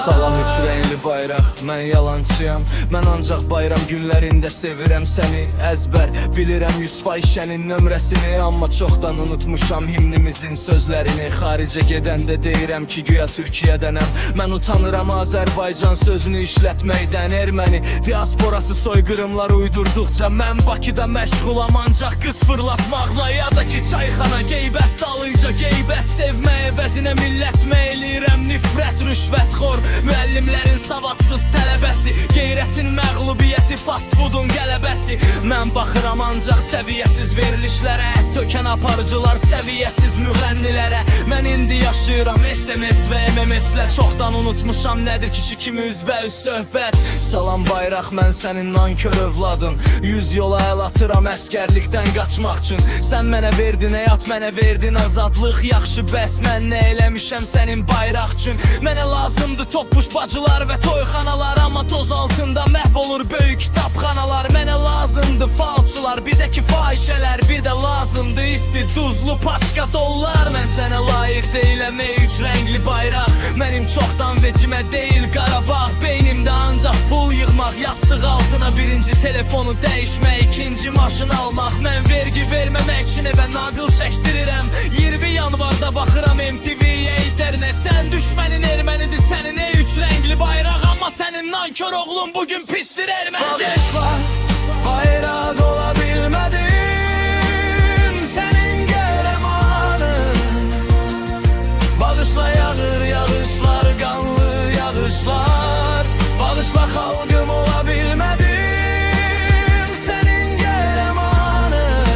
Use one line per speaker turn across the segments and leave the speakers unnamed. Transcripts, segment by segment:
Salam üç rəngli bayraq, mən yalançıyam. Mən ancaq bayram günlərində sevirəm səni. Əzbər bilirəm 100% şənin nömrəsini, amma çoxdan unutmuşam himnimizin sözlərini. Xaricə gedəndə deyirəm ki güya Türkiyədənəm. Mən utanıram Azərbaycan sözünü işlətməkdən. Erməni diasporası soyqırımlar uydurduqca mən Bakıda məşğulam ancaq qız fırlatmaqla. Ya da ki çayxana qeybət dalıyca qeybət sevməyə vəzinə millət meylirəm. Nifrət, rüşvətxor, müəllimlərin savadsız tələbəsi, qeyrətin məğlubiyyəti, fast foodun qələbəsi. Mən baxıram ancaq səviyyəsiz verilişlərə, tökən aparıcılar səviyyəsiz müğənnilərə. Mən indi yaşayıram SMS və MMS-lə, çoxdan unutmuşam nədir kişi kimi üzbəüz söhbət. Salam bayraq, mən sənin nankör övladın. 100 yola əl atıram əskərlikdən qaçmaq üçün. Sən mənə verdin həyat, mənə verdin azadlıq. Yaxşı bəs mən nə eləmişəm sənin bayraq üçün? Mənə lazımdır toppuş bacılar və toyxanalar, amma toz altında məhv olur böyük kitabxanalar. Mənə lazımdır falçılar, bir də ki fahişələr, bir də lazımdır isti duzlu paçka dollar. Mən sənə layiq deyiləm ey üç rəngli bayraq. Mənim çoxdan vecimə deyil Qarabağ. Beynimdə ancaq pul yığmaq, yastıq altına birinci telefonu dəyişmək, ikinci maşın almaq. Mən vergi verməmək üçün evə naqıl çəkdirirəm. 20 yanvarda baxıram MTV-yə internetdən. Düşmənin ermənidir sənin ey üç rəngli bayraq, amma sənin nankör oğlun bugün pistir erməni. Bağışla, bayrağı dola bilmədim sənin qəhrəmanın. Bağışla yağır yağışlar, qanlı yağışlar. Bağışla xalqım ola bilmədim sənin qəhrəmanın.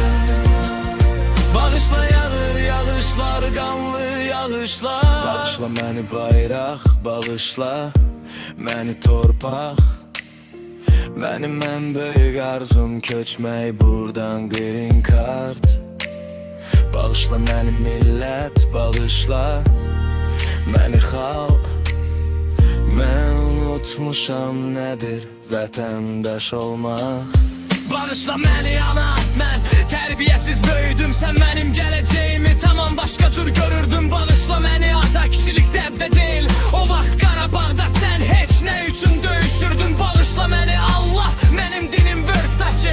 Bağışla yağır yağışlar, qanlı yağışlar. Bağışla məni bayraq, bağışla məni torpaq. Mənim ən böyük arzum köçmək buradan green card. Bağışla məni millət, bağışla məni xalq. Mən unutmuşam nədir vətəndaş olmaq. Bağışla məni ana, mən tərbiyəsiz böyüdüm. Sən mənim gələcəyimi tamam başqa cür görürdün. Bağışla məni ata, kişilik dəbdə deyil. O vaxt Qarabağda sən heç nə üçün döyüşürdün. Bağışla məni Allah, mənim dinim Versace.